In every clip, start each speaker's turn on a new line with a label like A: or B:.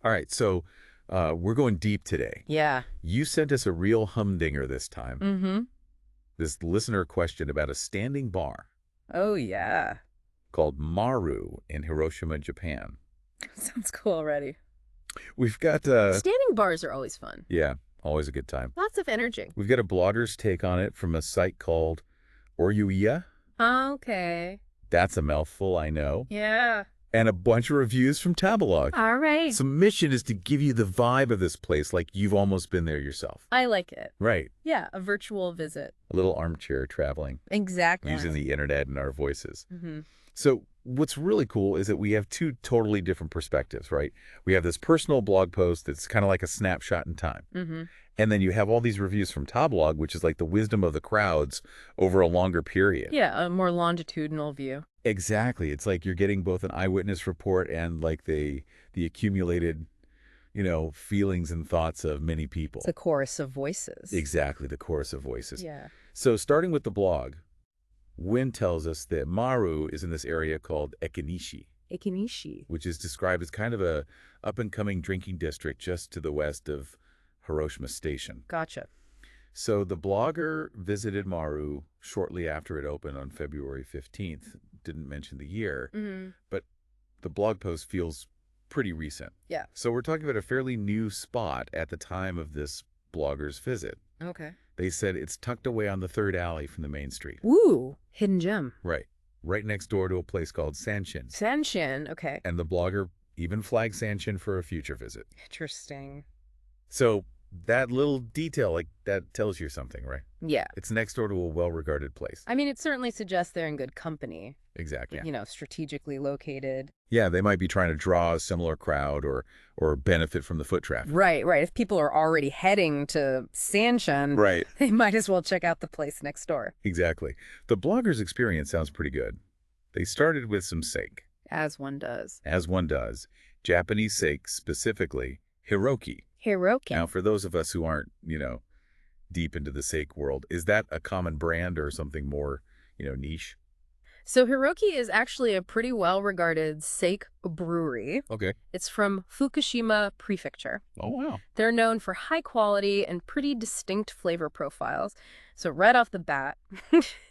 A: All right, so we're going deep today.
B: Yeah.
A: You sent us a real humdinger this time.
B: Mm-hmm.
A: This listener question about a standing bar
B: Oh, yeah.
A: called Maru in Hiroshima, Japan.
B: Sounds cool already.
A: We've got,
B: Standing bars are always fun.
A: yeah, always a good time.
B: Lots of energy.
A: We've got a blogger's take on it from a site called Oryuya.
B: Okay.
A: That's a mouthful, I know.
B: Yeah.
A: And a bunch of reviews from Tabelog.
B: All right.
A: So mission is to give you the vibe of this place like you've almost been there yourself.
B: I like it.
A: Right.
B: Yeah, a virtual visit.
A: A little armchair traveling
B: Exactly.
A: using the internet and our voices.
B: Mm-hmm.
A: So what's really cool is that we have two totally different perspectives, right? We have this personal blog post that's kind of like a snapshot in time.
B: Mm-hmm.
A: And then you have all these reviews from Tablog, which is like the wisdom of the crowds over a longer period.
B: Yeah, a more longitudinal view.
A: Exactly. It's like you're getting both an eyewitness report and like the accumulated, feelings and thoughts of many people.
B: It's a chorus of voices.
A: Exactly, the chorus of voices.
B: Yeah.
A: So starting with the blog, Wynn tells us that Maru is in this area called Ekinishi,
B: Ekinishi.
A: which is described as kind of a up-and-coming drinking district just to the west of Hiroshima Station.
B: Gotcha.
A: So the blogger visited Maru shortly after it opened on February 15th. Didn't mention the year,
B: Mm-hmm.
A: but the blog post feels pretty recent.
B: Yeah.
A: So we're talking about a fairly new spot at the time of this blogger's visit.
B: Okay.
A: They said it's tucked away on the third alley from the main street.
B: Woo! Hidden gem.
A: Right. Right next door to a place called Sanshin.
B: Sanshin. Okay.
A: And the blogger even flagged Sanshin for a future visit.
B: Interesting.
A: So that little detail, like that tells you something, right?
B: Yeah.
A: It's next door to a well-regarded place.
B: I mean, it certainly suggests they're in good company.
A: Exactly.
B: Strategically located.
A: Yeah, they might be trying to draw a similar crowd or benefit from the foot traffic.
B: Right, right. If people are already heading to Sanshin,
A: Right.
B: they might as well check out the place next door.
A: Exactly. The blogger's experience sounds pretty good. They started with some sake.
B: As one does.
A: As one does. Japanese sake, specifically Hiroki.
B: Hiroki.
A: Now, for those of us who aren't, deep into the sake world, is that a common brand or something more, niche?
B: So Hiroki is actually a pretty well-regarded sake brewery.
A: Okay.
B: It's from Fukushima Prefecture.
A: Oh, wow.
B: They're known for high quality and pretty distinct flavor profiles. So right off the bat,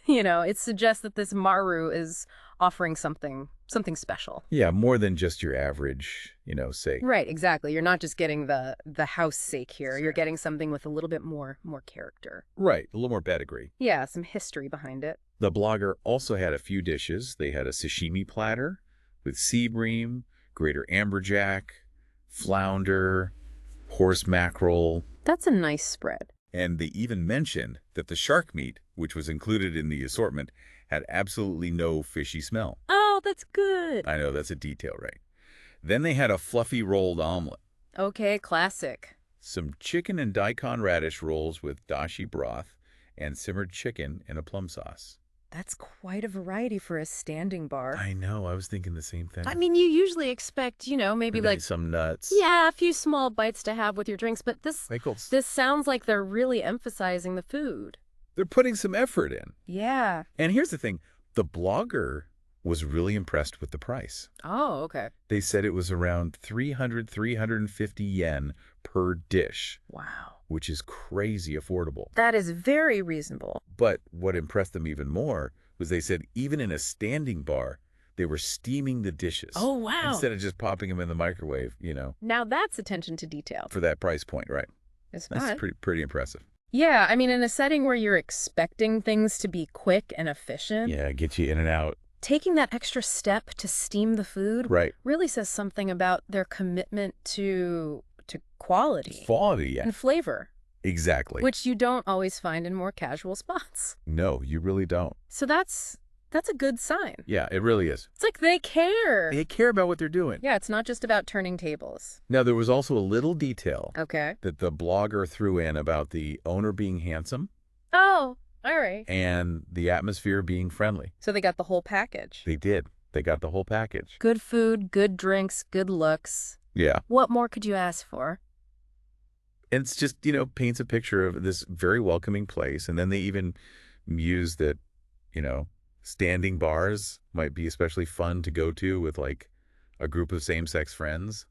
B: it suggests that this Maru is offering something special.
A: Yeah, more than just your average, sake.
B: Right, exactly. You're not just getting the house sake here. You're getting something with a little bit more character.
A: Right, a little more pedigree.
B: Yeah, some history behind it.
A: The blogger also had a few dishes. They had a sashimi platter with sea bream, greater amberjack, flounder, horse mackerel.
B: That's a nice spread.
A: And they even mentioned that the shark meat, which was included in the assortment, had absolutely no fishy smell.
B: Oh, that's good.
A: I know, that's a detail, right? Then they had a fluffy rolled omelet.
B: Okay, classic.
A: Some chicken and daikon radish rolls with dashi broth and simmered chicken in a plum sauce.
B: That's quite a variety for a standing bar.
A: I know, I was thinking the same thing.
B: I mean, you usually expect, maybe like
A: some nuts.
B: yeah, a few small bites to have with your drinks, but
A: Pickles.
B: this sounds like they're really emphasizing the food.
A: They're putting some effort in.
B: Yeah.
A: And here's the thing. The blogger was really impressed with the price.
B: Oh, okay.
A: They said it was around 350 yen per dish.
B: Wow.
A: Which is crazy affordable.
B: That is very reasonable.
A: But what impressed them even more was they said even in a standing bar, they were steaming the dishes.
B: Oh, wow.
A: Instead of just popping them in the microwave,
B: Now that's attention to detail.
A: for that price point, right?
B: It's
A: That's
B: not.
A: pretty impressive.
B: Yeah, I mean, in a setting where you're expecting things to be quick and efficient,
A: Yeah, get you in and out.
B: taking that extra step to steam the food
A: Right.
B: really says something about their commitment to quality
A: Quality, yeah.
B: and flavor,
A: Exactly.
B: which you don't always find in more casual spots.
A: No, you really don't.
B: So that's a good sign.
A: Yeah, it really is.
B: It's like they care.
A: They care about what they're doing.
B: Yeah, it's not just about turning tables.
A: Now, there was also a little detail
B: Okay.
A: that the blogger threw in about the owner being handsome
B: Oh, all right.
A: and the atmosphere being friendly.
B: So they got the whole package.
A: They did. They got the whole package.
B: Good food, good drinks, good looks.
A: Yeah.
B: What more could you ask for?
A: And it's just, paints a picture of this very welcoming place. And then they even mused that, standing bars might be especially fun to go to with like a group of same-sex friends.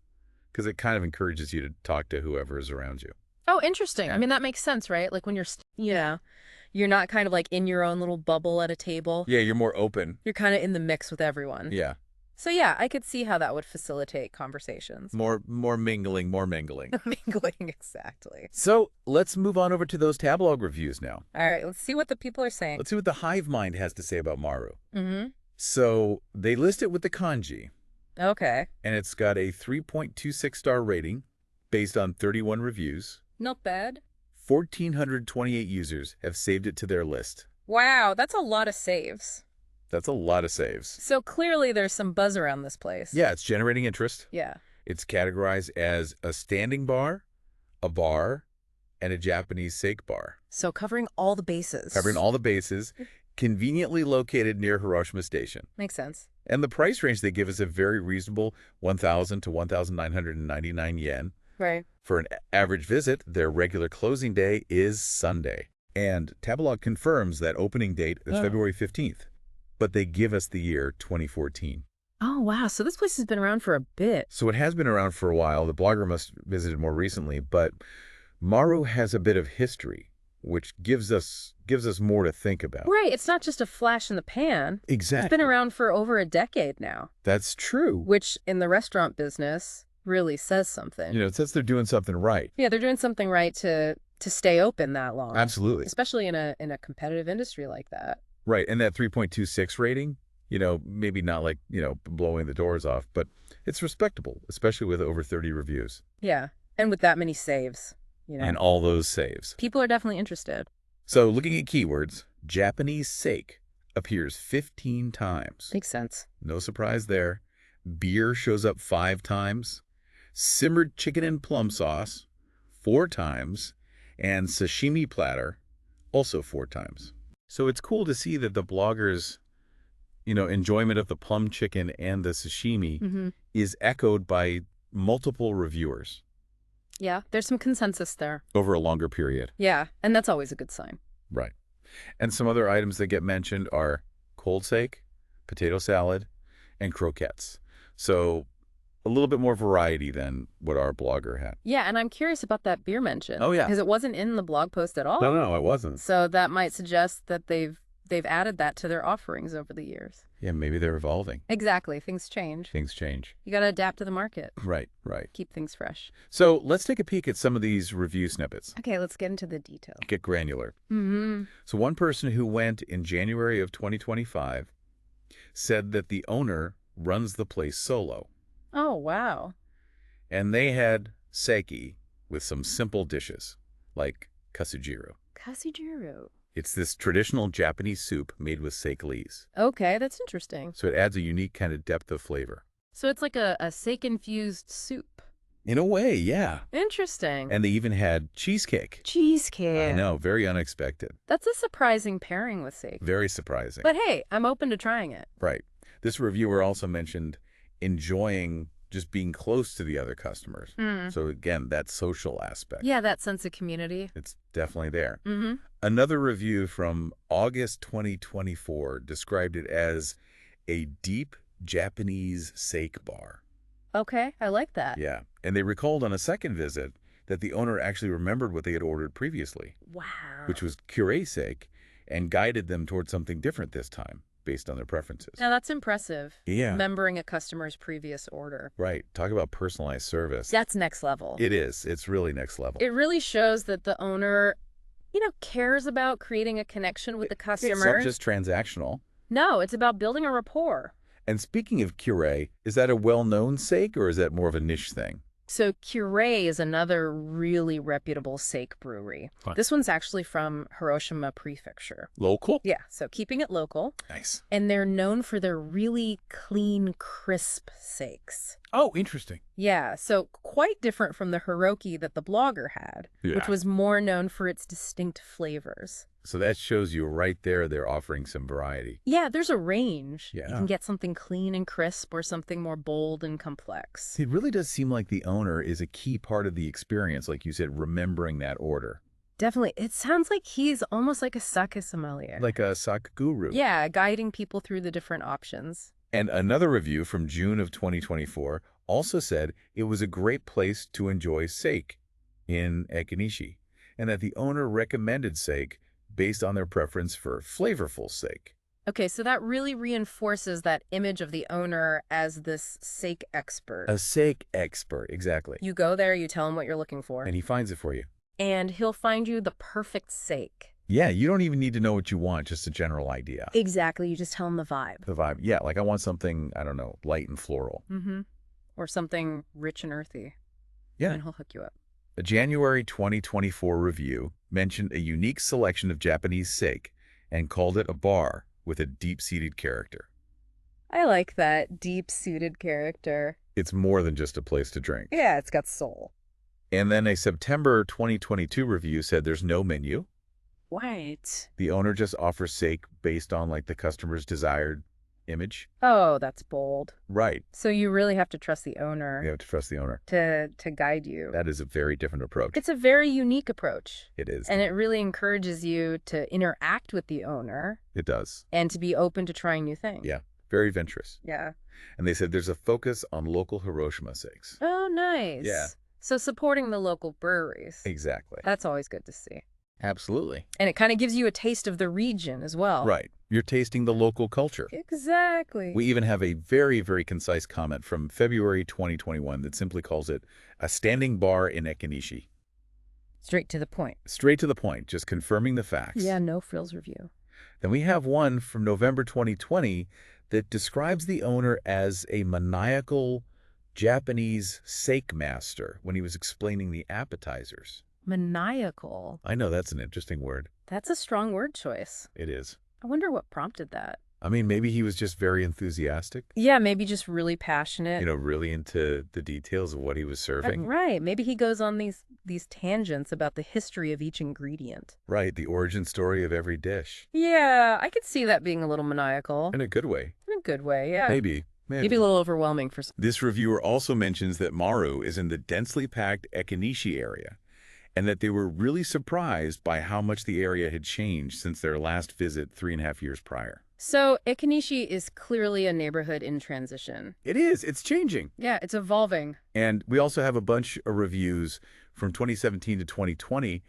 A: because it kind of encourages you to talk to whoever is around you.
B: Oh, interesting.
A: Yeah.
B: I mean, that makes sense, right? Like when you're not kind of like in your own little bubble at a table.
A: Yeah, you're more open.
B: You're kind of in the mix with everyone.
A: Yeah.
B: So yeah, I could see how that would facilitate conversations.
A: More mingling, more mingling.
B: Mingling, exactly.
A: So let's move on over to those tabloid reviews now.
B: All right, let's see what the people are saying.
A: Let's see what the hive mind has to say about Maru.
B: Mm-hmm.
A: So they list it with the kanji,
B: Okay.
A: and it's got a 3.26-star rating based on 31 reviews.
B: Not bad.
A: 1,428 users have saved it to their list.
B: Wow, that's a lot of saves.
A: That's a lot of saves.
B: So clearly there's some buzz around this place.
A: Yeah, it's generating interest.
B: Yeah.
A: It's categorized as a standing bar, a bar, and a Japanese sake bar.
B: So covering all the bases.
A: Covering all the bases, conveniently located near Hiroshima Station.
B: Makes sense.
A: And the price range they give is a very reasonable 1,000 to 1,999 yen.
B: Right.
A: For an average visit, their regular closing day is Sunday. And Tabelog confirms that opening date is February 15th. But they give us the year 2014.
B: Oh, wow. So this place has been around for a bit.
A: So it has been around for a while. The blogger must have visited more recently, but Maru has a bit of history, which gives us more to think about.
B: Right. It's not just a flash in the pan.
A: Exactly.
B: It's been around for over a decade now.
A: That's true.
B: Which, in the restaurant business, really says something.
A: You know, it says they're doing something right.
B: Yeah, they're doing something right to stay open that long.
A: Absolutely.
B: Especially in a competitive industry like that.
A: Right. And that 3.26 rating, you know, maybe not like, you know, blowing the doors off, but it's respectable, especially with over 30 reviews.
B: Yeah. And with that many saves, you know.
A: And all those saves.
B: People are definitely interested.
A: So looking at keywords, Japanese sake appears 15 times.
B: Makes sense.
A: No surprise there. Beer shows up 5 times. Simmered chicken and plum sauce 4 times. And sashimi platter also 4 times. So it's cool to see that the bloggers, you know, enjoyment of the plum chicken and the sashimi is echoed by multiple reviewers.
B: Yeah, there's some consensus there.
A: Over a longer period.
B: Yeah, and that's always a good sign.
A: Right. And some other items that get mentioned are cold sake, potato salad, and croquettes. So a little bit more variety than what our blogger had.
B: Yeah, and I'm curious about that beer mention.
A: Oh, yeah.
B: Because it wasn't in the blog post at all.
A: No, it wasn't.
B: So that might suggest that they've added that to their offerings over the years.
A: Yeah, maybe they're evolving.
B: Exactly. Things change.
A: Things change.
B: You got to adapt to the market.
A: Right.
B: Keep things fresh.
A: So let's take a peek at some of these review snippets.
B: Okay, let's get into the detail.
A: Get granular.
B: Mm-hmm.
A: So one person who went in January of 2025 said that the owner runs the place solo.
B: Oh, wow.
A: And they had sake with some simple dishes, like kasujiro.
B: Kasujiro.
A: It's this traditional Japanese soup made with sake leaves.
B: Okay, that's interesting.
A: So it adds a unique kind of depth of flavor.
B: So it's like a sake-infused soup.
A: In a way, yeah.
B: Interesting.
A: And they even had cheesecake.
B: Cheesecake.
A: I know, very unexpected.
B: That's a surprising pairing with sake.
A: Very surprising.
B: But hey, I'm open to trying it.
A: Right. This reviewer also mentioned enjoying just being close to the other customers. So again, that social aspect.
B: Yeah, that sense of community.
A: It's definitely there.
B: Mm-hmm.
A: Another review from August 2024 described it as a deep Japanese sake bar.
B: Okay, I like that.
A: Yeah. And they recalled on a second visit that the owner actually remembered what they had ordered previously.
B: Wow.
A: Which was curry sake, and guided them towards something different this time, based on their preferences.
B: Now that's impressive.
A: Yeah.
B: Remembering a customer's previous order.
A: Right. Talk about personalized service.
B: That's next level.
A: It is. It's really next level.
B: It really shows that the owner, cares about creating a connection with the customer.
A: It's not just transactional.
B: No, it's about building a rapport.
A: And speaking of curry, is that a well-known sake or is that more of a niche thing?
B: So Kure is another really reputable sake brewery.
A: Huh.
B: This one's actually from Hiroshima Prefecture.
A: Local?
B: Yeah, so keeping it local.
A: Nice.
B: And they're known for their really clean, crisp sakes.
A: Oh, interesting.
B: Yeah, so quite different from the Hiroki that the blogger had, which was more known for its distinct flavors.
A: So that shows you right there they're offering some variety.
B: Yeah, there's a range.
A: Yeah.
B: You can get something clean and crisp or something more bold and complex.
A: It really does seem like the owner is a key part of the experience, like you said, remembering that order.
B: Definitely. It sounds like he's almost like a sake sommelier.
A: Like a sake guru.
B: Yeah, guiding people through the different options.
A: And another review from June of 2024 also said it was a great place to enjoy sake in Ekinishi, and that the owner recommended sake based on their preference for flavorful sake.
B: Okay, so that really reinforces that image of the owner as this sake expert.
A: A sake expert, exactly.
B: You go there, you tell him what you're looking for,
A: And he finds it for you.
B: and he'll find you the perfect sake.
A: Yeah, you don't even need to know what you want, just a general idea.
B: Exactly, you just tell him the vibe.
A: The vibe. Yeah, like I want something, I don't know, light and floral.
B: Mm-hmm. Or something rich and earthy.
A: Yeah.
B: And he'll hook you up.
A: A January 2024 review mentioned a unique selection of Japanese sake and called it a bar with a deep-seated character.
B: I like that deep-suited character.
A: It's more than just a place to drink.
B: Yeah, it's got soul.
A: And then a September 2022 review said there's no menu.
B: What?
A: The owner just offers sake based on like the customer's desired image.
B: Oh, that's bold.
A: Right.
B: So you really have to trust the owner
A: You have to trust the owner.
B: to guide you.
A: That is a very different approach.
B: It's a very unique approach.
A: It is.
B: And it really encourages you to interact with the owner
A: It does.
B: and to be open to trying new things.
A: Yeah. Very adventurous.
B: Yeah.
A: And they said there's a focus on local Hiroshima sakes.
B: Oh, nice.
A: Yeah.
B: So supporting the local breweries.
A: Exactly.
B: That's always good to see.
A: Absolutely.
B: And it kind of gives you a taste of the region as well.
A: Right. You're tasting the local culture.
B: Exactly.
A: We even have a very, very concise comment from February 2021 that simply calls it a standing bar in Ekinishi.
B: Straight to the point.
A: Straight to the point, just confirming the facts.
B: Yeah, no frills review.
A: Then we have one from November 2020 that describes the owner as a maniacal Japanese sake master when he was explaining the appetizers.
B: Maniacal.
A: I know that's an interesting word.
B: That's a strong word choice.
A: It is.
B: I wonder what prompted that.
A: I mean, maybe he was just very enthusiastic,
B: Yeah, maybe just really passionate.
A: really into the details of what he was serving.
B: Right. Maybe he goes on these tangents about the history of each ingredient.
A: Right, the origin story of every dish.
B: Yeah, I could see that being a little maniacal.
A: In a good way.
B: In a good way, yeah.
A: Maybe.
B: Maybe a little overwhelming for some.
A: This reviewer also mentions that Maru is in the densely packed Ekinishi area, and that they were really surprised by how much the area had changed since their last visit 3.5 years prior.
B: So, Ekinishi is clearly a neighborhood in transition.
A: It is. It's changing.
B: Yeah, it's evolving.
A: And we also have a bunch of reviews from 2017 to 2020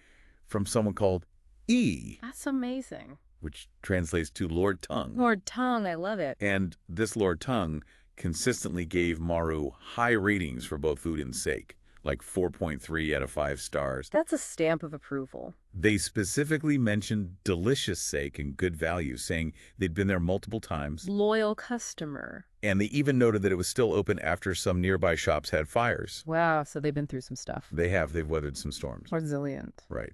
A: from someone called E,
B: That's amazing.
A: which translates to Lord Tongue.
B: Lord Tongue, I love it.
A: And this Lord Tongue consistently gave Maru high ratings for both food and sake, like 4.3 out of 5 stars.
B: That's a stamp of approval.
A: They specifically mentioned delicious sake and good value, saying they'd been there multiple times.
B: Loyal customer.
A: And they even noted that it was still open after some nearby shops had fires.
B: Wow, so they've been through some stuff.
A: They've weathered some storms.
B: Resilient.
A: Right.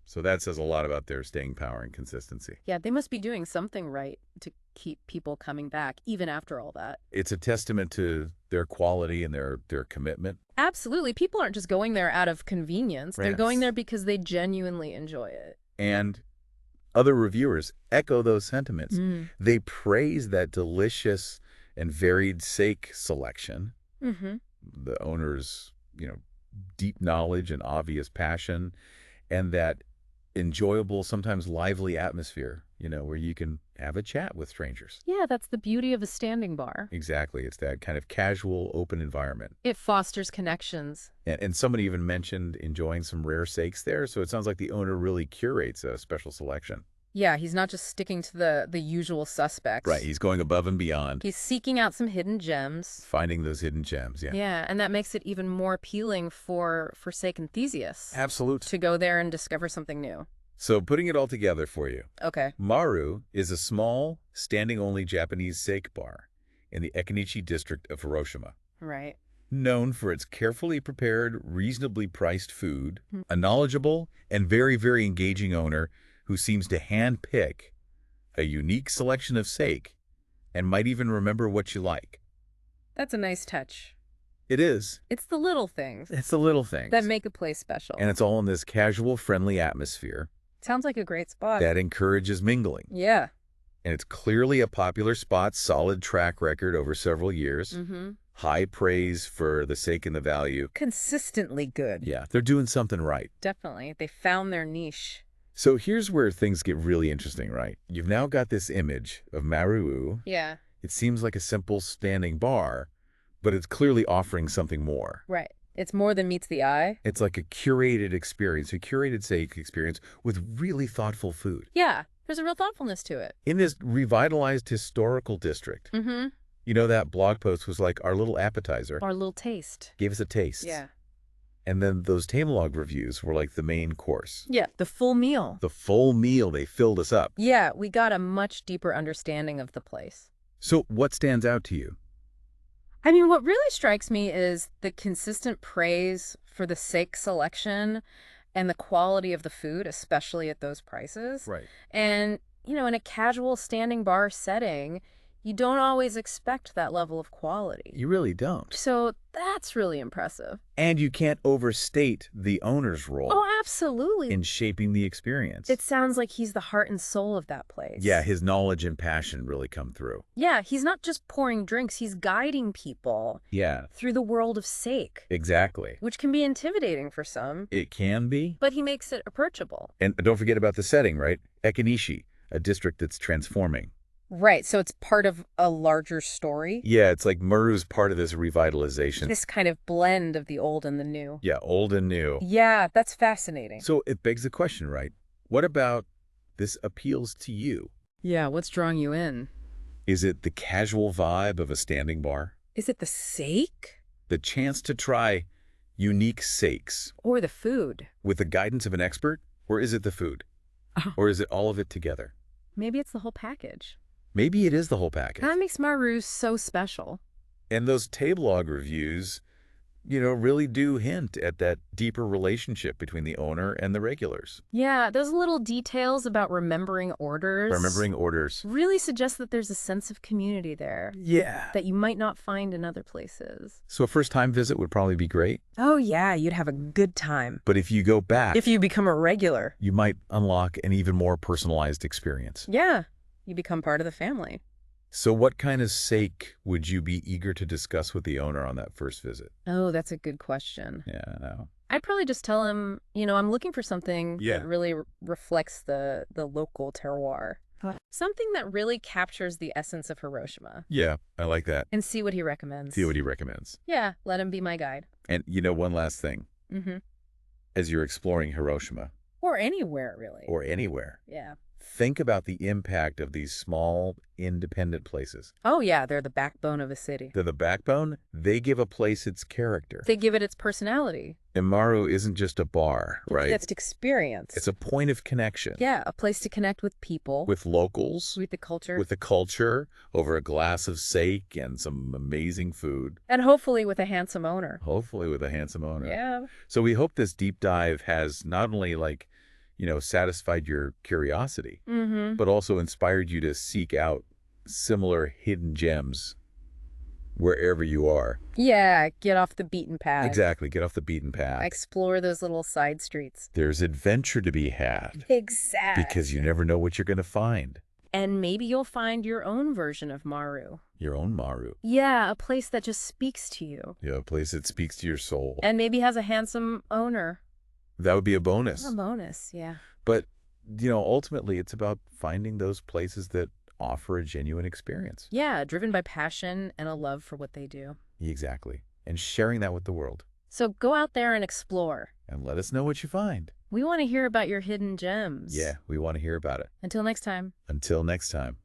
A: So that says a lot about their staying power and consistency.
B: Yeah, they must be doing something right to keep people coming back, even after all that.
A: It's a testament to their quality and their commitment.
B: Absolutely. People aren't just going there out of convenience. They're
A: Yes.
B: going there because they genuinely enjoy it.
A: And other reviewers echo those sentiments.
B: Mm.
A: They praise that delicious and varied sake selection,
B: Mm-hmm.
A: the owner's, deep knowledge and obvious passion, and that enjoyable, sometimes lively atmosphere, where you can have a chat with strangers.
B: Yeah, that's the beauty of a standing bar.
A: Exactly. It's that kind of casual, open environment.
B: It fosters connections.
A: And somebody even mentioned enjoying some rare sakes there, so it sounds like the owner really curates a special selection.
B: Yeah, he's not just sticking to the usual suspects.
A: Right, he's going above and beyond,
B: He's seeking out some hidden gems.
A: finding those hidden gems, yeah.
B: Yeah, and that makes it even more appealing for sake enthusiasts
A: Absolutely.
B: to go there and discover something new.
A: So putting it all together for you,
B: Okay.
A: Maru is a small, standing-only Japanese sake bar in the Ekinichi district of Hiroshima.
B: Right.
A: Known for its carefully prepared, reasonably priced food,
B: Hmm.
A: a knowledgeable and very, very engaging owner who seems to hand-pick a unique selection of sake and might even remember what you like.
B: That's a nice touch.
A: It is.
B: It's the little things
A: It's the little things.
B: that make a place special.
A: And it's all in this casual, friendly atmosphere
B: Sounds like a great spot.
A: that encourages mingling.
B: Yeah.
A: And it's clearly a popular spot, solid track record over several years,
B: Mm-hmm.
A: high praise for the sake and the value.
B: Consistently good.
A: Yeah, they're doing something right.
B: Definitely. They found their niche.
A: So here's where things get really interesting, right? You've now got this image of Maru.
B: Yeah.
A: It seems like a simple standing bar, But it's clearly offering something more.
B: Right. It's more than meets the eye.
A: It's like a curated experience, a curated steak experience with really thoughtful food.
B: Yeah, there's a real thoughtfulness to it.
A: In this revitalized historical district,
B: Mm-hmm.
A: you know, that blog post was like our little appetizer.
B: Our little taste.
A: Gave us a taste.
B: Yeah.
A: And then those Tamalog reviews were like the main course.
B: Yeah, the full meal.
A: The full meal, they filled us up.
B: Yeah, we got a much deeper understanding of the place.
A: So what stands out to you?
B: I mean, what really strikes me is the consistent praise for the steak selection and the quality of the food, especially at those prices.
A: Right.
B: And, in a casual standing bar setting, you don't always expect that level of quality.
A: You really don't.
B: So that's really impressive.
A: And you can't overstate the owner's role
B: Oh, absolutely.
A: in shaping the experience.
B: It sounds like he's the heart and soul of that place.
A: Yeah, his knowledge and passion really come through.
B: Yeah, he's not just pouring drinks, he's guiding people
A: Yeah,
B: through the world of steak,
A: exactly.
B: which can be intimidating for some,
A: It can be.
B: but he makes it approachable.
A: And don't forget about the setting, right? Ekinishi, a district that's transforming.
B: Right, so it's part of a larger story.
A: Yeah, it's like Maru's part of this revitalization.
B: This kind of blend of the old and the new.
A: Yeah, old and new.
B: Yeah, that's fascinating.
A: So it begs the question, right? What about this appeals to you?
B: Yeah, what's drawing you in?
A: Is it the casual vibe of a standing bar?
B: Is it the steak?
A: The chance to try unique steaks
B: Or the food?
A: with the guidance of an expert? Or is it the food?
B: Oh.
A: Or is it all of it together?
B: Maybe it's the whole package.
A: Maybe it is the whole package.
B: That makes Maru so special.
A: And those Tablog reviews, really do hint at that deeper relationship between the owner and the regulars.
B: Yeah, those little details about remembering orders.
A: Remembering orders.
B: Really suggest that there's a sense of community there
A: Yeah.
B: that you might not find in other places.
A: So a first-time visit would probably be great.
B: Oh, yeah, you'd have a good time.
A: But if you go back,
B: If you become a regular.
A: you might unlock an even more personalized experience.
B: Yeah, you become part of the family.
A: So what kind of steak would you be eager to discuss with the owner on that first visit?
B: Oh, that's a good question.
A: Yeah, I know.
B: I'd probably just tell him, I'm looking for something
A: Yeah.
B: that really reflects the local terroir. Something that really captures the essence of Hiroshima.
A: Yeah, I like that.
B: And see what he recommends.
A: See what he recommends.
B: Yeah, let him be my guide.
A: And one last thing.
B: Mm-hmm.
A: As you're exploring Hiroshima,
B: Or anywhere, really.
A: or anywhere,
B: Yeah.
A: think about the impact of these small, independent places.
B: Oh, yeah, they're the backbone of a city.
A: They're the backbone. They give a place its character.
B: They give it its personality.
A: And Maru isn't just a bar, right?
B: That's experience.
A: It's a point of connection.
B: Yeah, a place to connect with people.
A: With locals,
B: With the culture.
A: with the culture, over a glass of steak and some amazing food.
B: And hopefully with a handsome owner.
A: Hopefully with a handsome owner.
B: Yeah.
A: So we hope this deep dive has not only satisfied your curiosity,
B: Mm-hmm.
A: but also inspired you to seek out similar hidden gems wherever you are.
B: Yeah, get off the beaten path.
A: Exactly. Get off the beaten path.
B: Explore those little side streets.
A: There's adventure to be had
B: Exactly.
A: because you never know what you're going to find.
B: And maybe you'll find your own version of Maru.
A: Your own Maru.
B: Yeah, a place that just speaks to you.
A: A place that speaks to your soul.
B: And maybe has a handsome owner.
A: That would be a bonus.
B: A bonus, yeah.
A: But, ultimately it's about finding those places that offer a genuine experience.
B: Yeah, driven by passion and a love for what they do.
A: Exactly. And sharing that with the world.
B: So go out there and explore.
A: And let us know what you find.
B: We want to hear about your hidden gems.
A: Yeah, we want to hear about it.
B: Until next time.
A: Until next time.